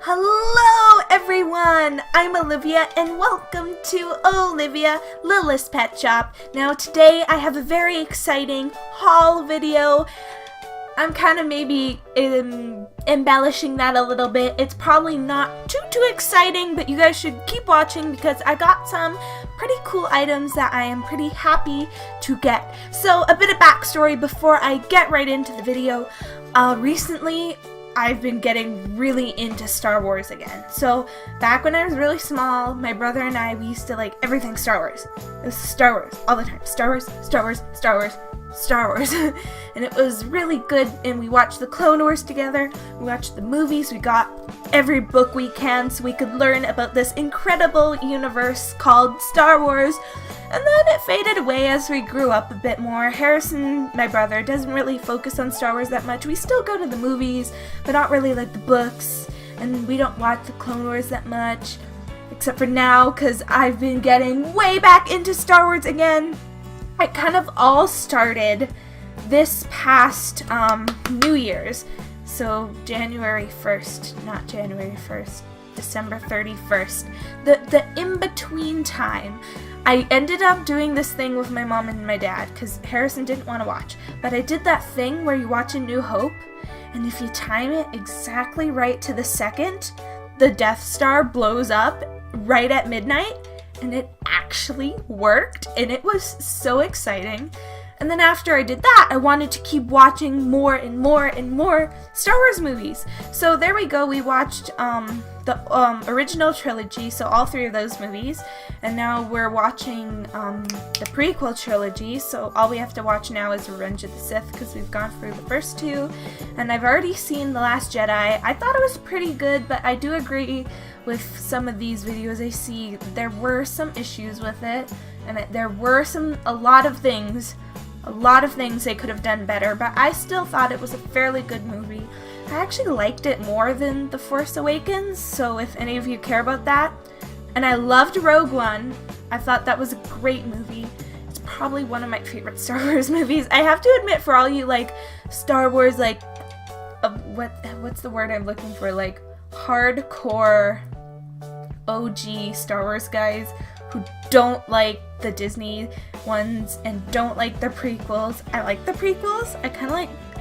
Hello everyone! I'm Olivia and welcome to Olivia LittlestPetShop. Now today I have a very exciting haul video. I'm kind of maybe embellishing that a little bit. It's probably not too exciting, but you guys should keep watching because I got some pretty cool items that I am pretty happy to get. So a bit of backstory before I get right into the video. Recently I've been getting really into Star Wars again. So back when I was really small, my brother and I, we used to like everything Star Wars. It was Star Wars all the time. Star Wars, Star Wars, Star Wars, Star Wars. And it was really good, and we watched the Clone Wars together. We watched the movies. We got every book we can so we could learn about this incredible universe called Star Wars. And then it faded away as we grew up a bit more. Harrison, my brother, doesn't really focus on Star Wars that much. We still go to the movies, but not really like the books. And we don't watch the Clone Wars that much. Except for now, because I've been getting way back into Star Wars again. It kind of all started this past New Year's. So January 1st, not January 1st, December 31st. The in-between time. I ended up doing this thing with my mom and my dad because Harrison didn't want to watch. But I did that thing where you watch A New Hope, and if you time it exactly right to the second, the Death Star blows up right at midnight, and it actually worked, and it was so exciting. And then after I did that, I wanted to keep watching more and more and more Star Wars movies. So there we go, we watched the original trilogy, so all three of those movies. And now we're watching the prequel trilogy, so all we have to watch now is Revenge of the Sith, because we've gone through the first two. And I've already seen The Last Jedi. I thought it was pretty good, but I do agree with some of these videos I see. There were some issues with it, and there were a lot of things they could have done better, but I still thought it was a fairly good movie. I actually liked it more than The Force Awakens, so if any of you care about that. And I loved Rogue One. I thought that was a great movie. It's probably one of my favorite Star Wars movies. I have to admit, for all you like Star Wars, like what's the word I'm looking for? Like hardcore OG Star Wars guys who don't like the Disney ones and don't like the prequels. I like the prequels. I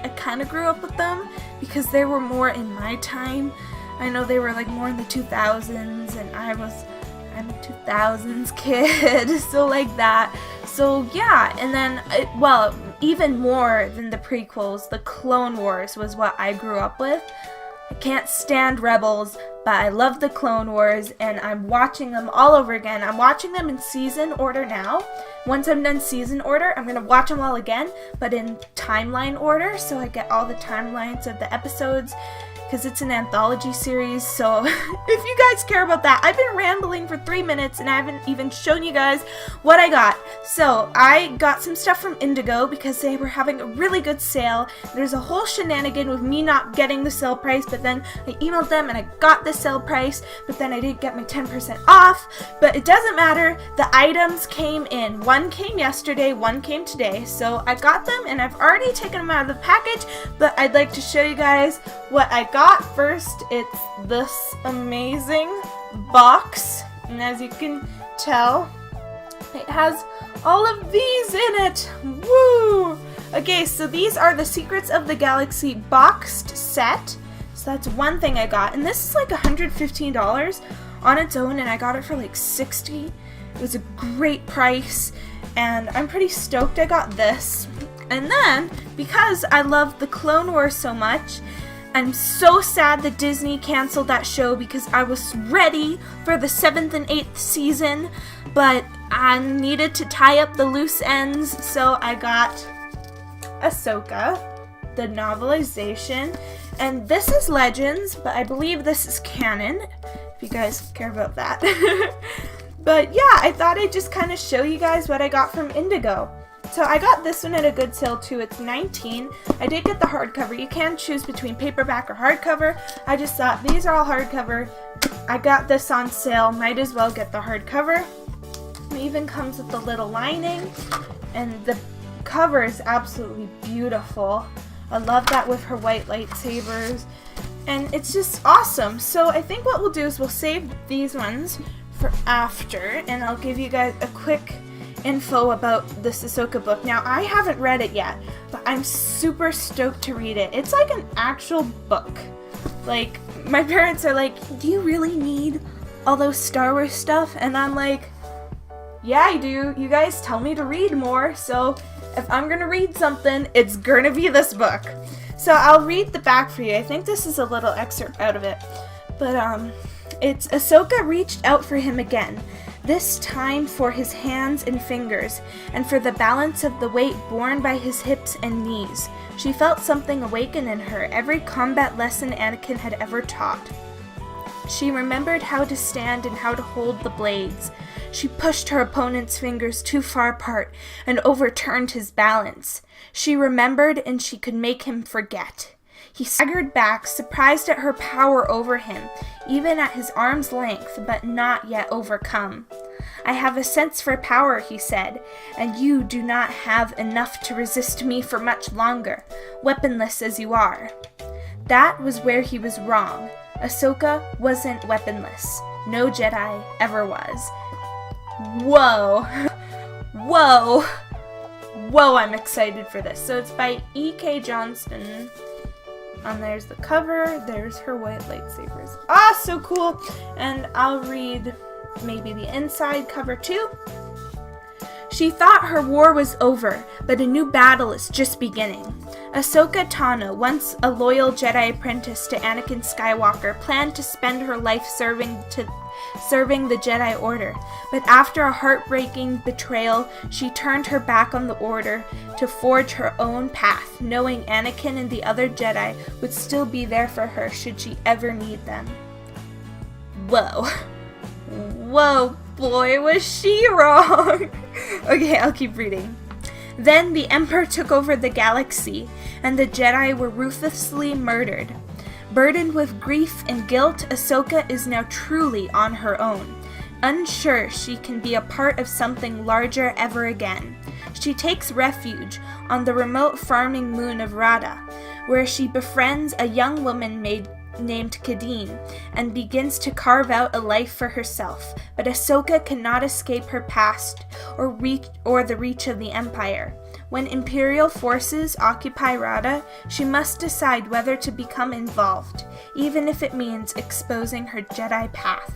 kind of grew up with them because they were more in my time. I know they were like more in the 2000s, and I'm a 2000s kid, so like that. So yeah, and then well, even more than the prequels, the Clone Wars was what I grew up with. I can't stand Rebels, but I love the Clone Wars, and I'm watching them all over again. I'm watching them in season order now. Once I'm done season order, I'm going to watch them all again, but in timeline order, so I get all the timelines of the episodes, because it's an anthology series. So if you guys care about that, I've been rambling for 3 minutes and I haven't even shown you guys what I got. So I got some stuff from Indigo because they were having a really good sale. There's a whole shenanigan with me not getting the sale price, but then I emailed them and I got the sale price, but then I didn't get my 10% off. But it doesn't matter, the items came in. One came yesterday, one came today. So I got them and I've already taken them out of the package, but I'd like to show you guys what I got. First, it's this amazing box, and as you can tell, it has all of these in it. Woo! Okay, so these are the Secrets of the Galaxy boxed set. So that's one thing I got, and this is like $115 on its own, and I got it for like $60. It was a great price, and I'm pretty stoked I got this. And then, because I love the Clone Wars so much, I'm so sad that Disney canceled that show because I was ready for the 7th and 8th season, but I needed to tie up the loose ends, so I got Ahsoka, the novelization, and this is Legends, but I believe this is canon, if you guys care about that. But yeah, I thought I'd just kind of show you guys what I got from Indigo. So I got this one at a good sale too. It's $19. I did get the hardcover. You can choose between paperback or hardcover. I just thought these are all hardcover. I got this on sale. Might as well get the hardcover. It even comes with the little lining, and the cover is absolutely beautiful. I love that with her white lightsabers. And it's just awesome. So I think what we'll do is we'll save these ones for after, and I'll give you guys a quick info about this Ahsoka book. Now, I haven't read it yet, but I'm super stoked to read it. It's like an actual book. Like, my parents are like, do you really need all those Star Wars stuff? And I'm like, yeah, I do. You guys tell me to read more, so if I'm gonna read something, it's gonna be this book. So I'll read the back for you. I think this is a little excerpt out of it. But, it's Ahsoka reached out for him again, this time for his hands and fingers, and for the balance of the weight borne by his hips and knees. She felt something awaken in her, every combat lesson Anakin had ever taught. She remembered how to stand and how to hold the blades. She pushed her opponent's fingers too far apart and overturned his balance. She remembered, and she could make him forget. He staggered back, surprised at her power over him, even at his arm's length, but not yet overcome. I have a sense for power, he said, and you do not have enough to resist me for much longer, weaponless as you are. That was where he was wrong. Ahsoka wasn't weaponless. No Jedi ever was. Whoa. Whoa. Whoa, I'm excited for this. So it's by E.K. Johnston. And there's the cover. There's her white lightsabers. Ah, so cool. And I'll read maybe the inside cover too. She thought her war was over, but a new battle is just beginning. Ahsoka Tano, once a loyal Jedi apprentice to Anakin Skywalker, planned to spend her life serving the Jedi Order, but after a heartbreaking betrayal, she turned her back on the Order to forge her own path, knowing Anakin and the other Jedi would still be there for her should she ever need them. Whoa. Whoa, boy, was she wrong! Okay, I'll keep reading. Then the Emperor took over the galaxy, and the Jedi were ruthlessly murdered. Burdened with grief and guilt, Ahsoka is now truly on her own, unsure she can be a part of something larger ever again. She takes refuge on the remote farming moon of Rada, where she befriends a young woman named Kadeen and begins to carve out a life for herself. But Ahsoka cannot escape her past or the reach of the Empire. When Imperial forces occupy Rada, she must decide whether to become involved, even if it means exposing her Jedi path.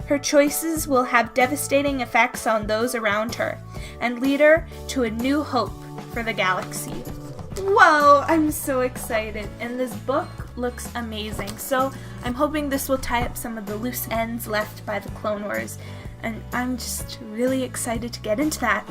Her choices will have devastating effects on those around her and lead her to a new hope for the galaxy. Whoa, I'm so excited, and this book looks amazing. So I'm hoping this will tie up some of the loose ends left by the Clone Wars, and I'm just really excited to get into that.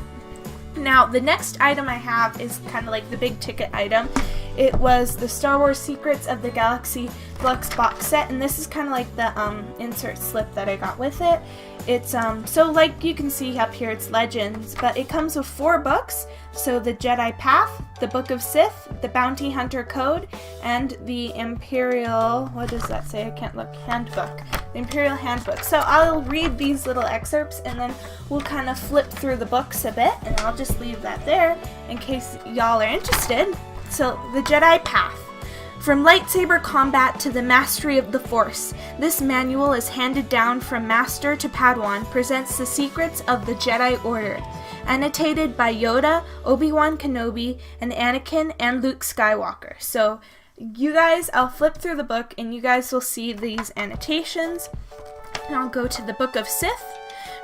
Now, the next item I have is kind of like the big ticket item. It was the Star Wars Secrets of the Galaxy Deluxe box set, and this is kind of like the insert slip that I got with it. It's so like you can see up here, it's Legends, but it comes with 4 books. So the Jedi Path, the Book of Sith, the Bounty Hunter Code, and the Imperial, what does that say? I can't look. Handbook. The Imperial Handbook. So I'll read these little excerpts and then we'll kind of flip through the books a bit, and I'll just leave that there in case y'all are interested. So the Jedi Path. From lightsaber combat to the mastery of the Force, this manual is handed down from Master to Padawan, presents the secrets of the Jedi Order. Annotated by Yoda, Obi-Wan Kenobi, and Anakin and Luke Skywalker. So you guys, I'll flip through the book and you guys will see these annotations. And I'll go to the Book of Sith.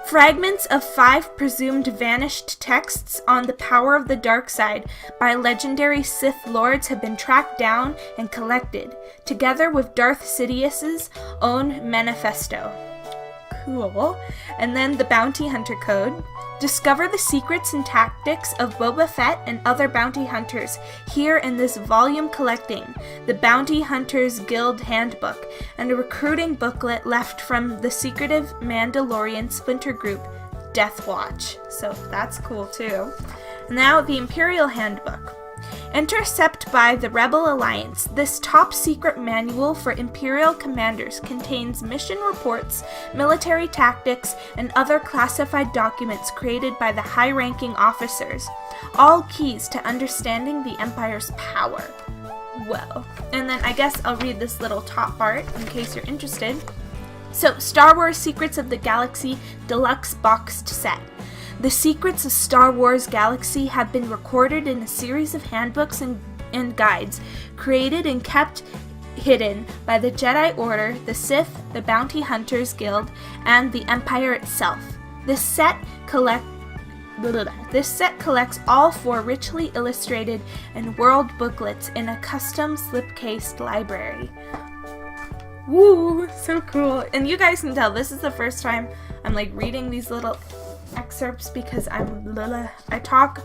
Fragments of 5 presumed vanished texts on the power of the dark side by legendary Sith lords have been tracked down and collected, together with Darth Sidious's own manifesto. Cool. And then the Bounty Hunter Code. Discover the secrets and tactics of Boba Fett and other bounty hunters here in this volume collecting the Bounty Hunters Guild Handbook and a recruiting booklet left from the secretive Mandalorian splinter group Death Watch. So that's cool too. Now the Imperial Handbook. Intercept by the Rebel Alliance, this top-secret manual for Imperial commanders contains mission reports, military tactics, and other classified documents created by the high-ranking officers, all keys to understanding the Empire's power. well. And then I guess I'll read this little top part in case you're interested. So, Star Wars Secrets of the Galaxy Deluxe Boxed Set. The secrets of Star Wars Galaxy have been recorded in a series of handbooks and guides, created and kept hidden by the Jedi Order, the Sith, the Bounty Hunters Guild, and the Empire itself. This set collects all 4 richly illustrated and world booklets in a custom slipcased library. Woo! So cool. And you guys can tell this is the first time I'm like reading these little excerpts because I talk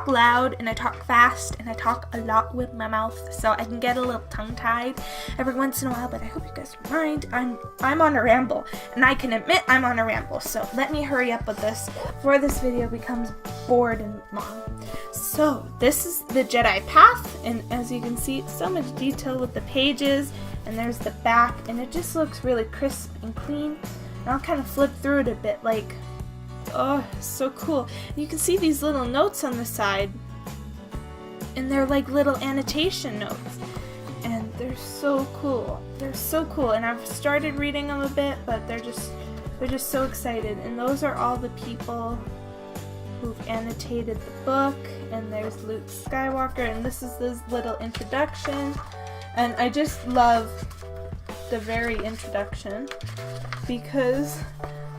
loud and I talk fast and I talk a lot with my mouth, so I can get a little tongue-tied every once in a while, but I hope you guys don't mind. I'm on a ramble, and I can admit I'm on a ramble, so let me hurry up with this before this video becomes bored and long. So this is the Jedi Path, and as you can see, so much detail with the pages, and there's the back, and it just looks really crisp and clean. And I'll kind of flip through it a bit, like, oh, so cool. You can see these little notes on the side, and they're like little annotation notes, and they're so cool. They're so cool, and I've started reading them a bit, but they're just so excited. And those are all the people who've annotated the book, and there's Luke Skywalker, and this is his little introduction. And I just love the very introduction because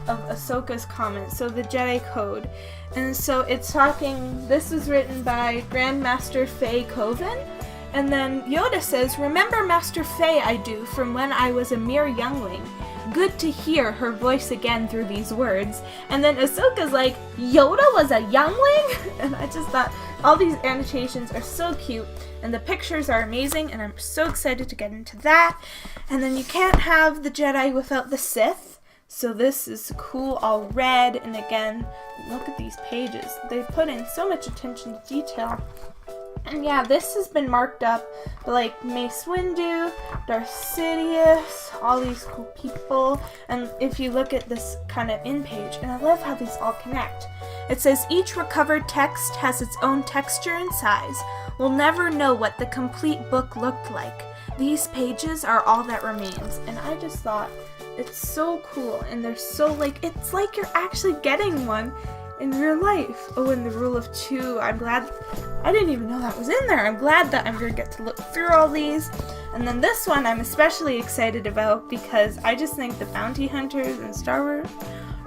of Ahsoka's comment. So the Jedi Code, and so it's talking, this was written by Grandmaster Faye Coven, and then Yoda says, "Remember Master Faye I do from when I was a mere youngling. Good to hear her voice again through these words." And then Ahsoka's like, "Yoda was a youngling?" And I just thought all these annotations are so cute, and the pictures are amazing, and I'm so excited to get into that. And then you can't have the Jedi without the Sith. So this is cool, all red, and again, look at these pages. They put in so much attention to detail. And yeah, this has been marked up by like Mace Windu, Darth Sidious, all these cool people. And if you look at this kind of in-page, and I love how these all connect. It says, each recovered text has its own texture and size. We'll never know what the complete book looked like. These pages are all that remains. And I just thought, it's so cool, and they're so like, it's like you're actually getting one in real life. Oh, and the rule of 2, I'm glad, I didn't even know that was in there. I'm glad that I'm going to get to look through all these. And then this one I'm especially excited about because I just think the Bounty Hunters and Star Wars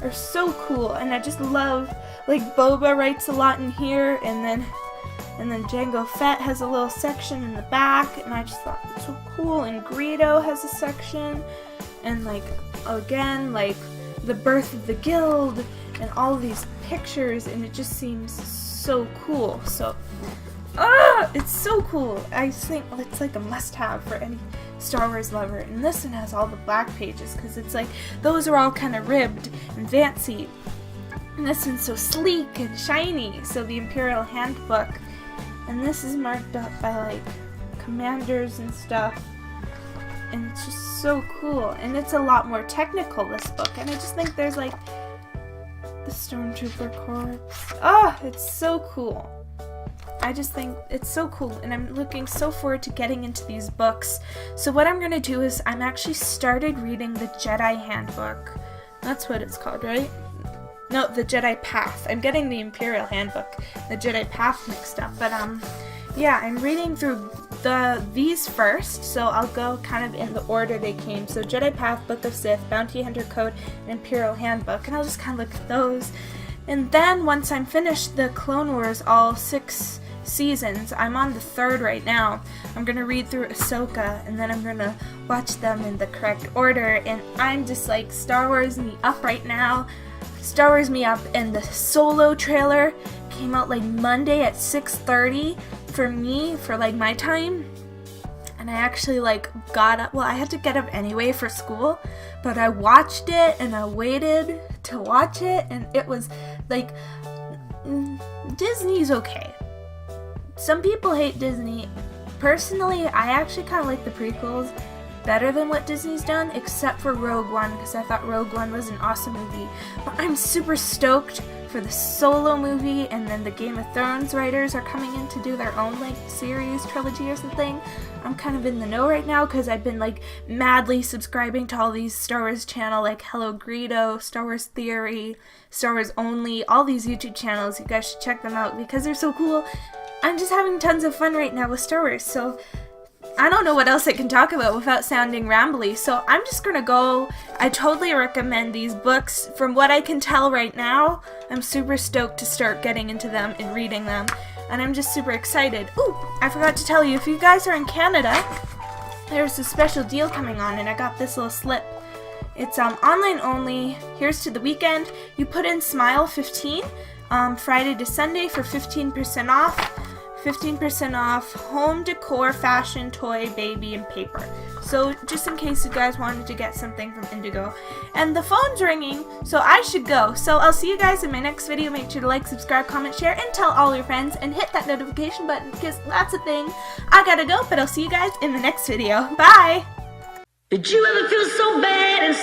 are so cool, and I just love, like, Boba writes a lot in here, and then Jango Fett has a little section in the back, and I just thought it was so cool, and Greedo has a section, and like, again, like, the birth of the guild, and all these pictures, and it just seems so cool. So, it's so cool. I think it's like a must-have for any Star Wars lover. And this one has all the black pages, because it's like, those are all kind of ribbed and fancy. And this one's so sleek and shiny, so the Imperial Handbook. And this is marked up by like commanders and stuff. And it's just so cool. And it's a lot more technical, this book. And I just think there's like the Stormtrooper Corps. Oh, it's so cool. I just think it's so cool, and I'm looking so forward to getting into these books. So what I'm going to do is I'm actually started reading the Jedi Handbook. That's what it's called, right? No, the Jedi Path. I'm getting the Imperial Handbook, the Jedi Path mixed up. But yeah, I'm reading through these first, so I'll go kind of in the order they came. So Jedi Path, Book of Sith, Bounty Hunter Code, and Imperial Handbook, and I'll just kind of look at those. And then once I'm finished the Clone Wars, all 6 seasons, I'm on the 3rd right now, I'm going to read through Ahsoka, and then I'm going to watch them in the correct order, and I'm just like, Star Wars me up right now. Star Wars me up, and the Solo trailer came out like Monday at 6:30 for me, for like my time, and I actually like got up, well, I had to get up anyway for school, but I watched it, and I waited to watch it, and it was like, Disney's okay. Some people hate Disney. Personally, I actually kind of like the prequels. better than what Disney's done, except for Rogue One, because I thought Rogue One was an awesome movie. But I'm super stoked for the Solo movie, and then the Game of Thrones writers are coming in to do their own like series, trilogy or something. I'm kind of in the know right now because I've been like madly subscribing to all these Star Wars channel like Hello Greedo, Star Wars Theory, Star Wars Only, all these YouTube channels. You guys should check them out because they're so cool. I'm just having tons of fun right now with Star Wars, so I don't know what else I can talk about without sounding rambly, so I'm just gonna go. I totally recommend these books. From what I can tell right now, I'm super stoked to start getting into them and reading them, and I'm just super excited. Ooh, I forgot to tell you, if you guys are in Canada, there's a special deal coming on, and I got this little slip. It's online only. Here's to the weekend. You put in SMILE15 Friday to Sunday for 15% off. 15% off home decor, fashion, toy, baby, and paper. So just in case you guys wanted to get something from Indigo. And the phone's ringing, so I should go. So I'll see you guys in my next video. Make sure to like, subscribe, comment, share, and tell all your friends, and hit that notification button because that's a thing. I gotta go, but I'll see you guys in the next video. Bye! Did you ever feel so bad and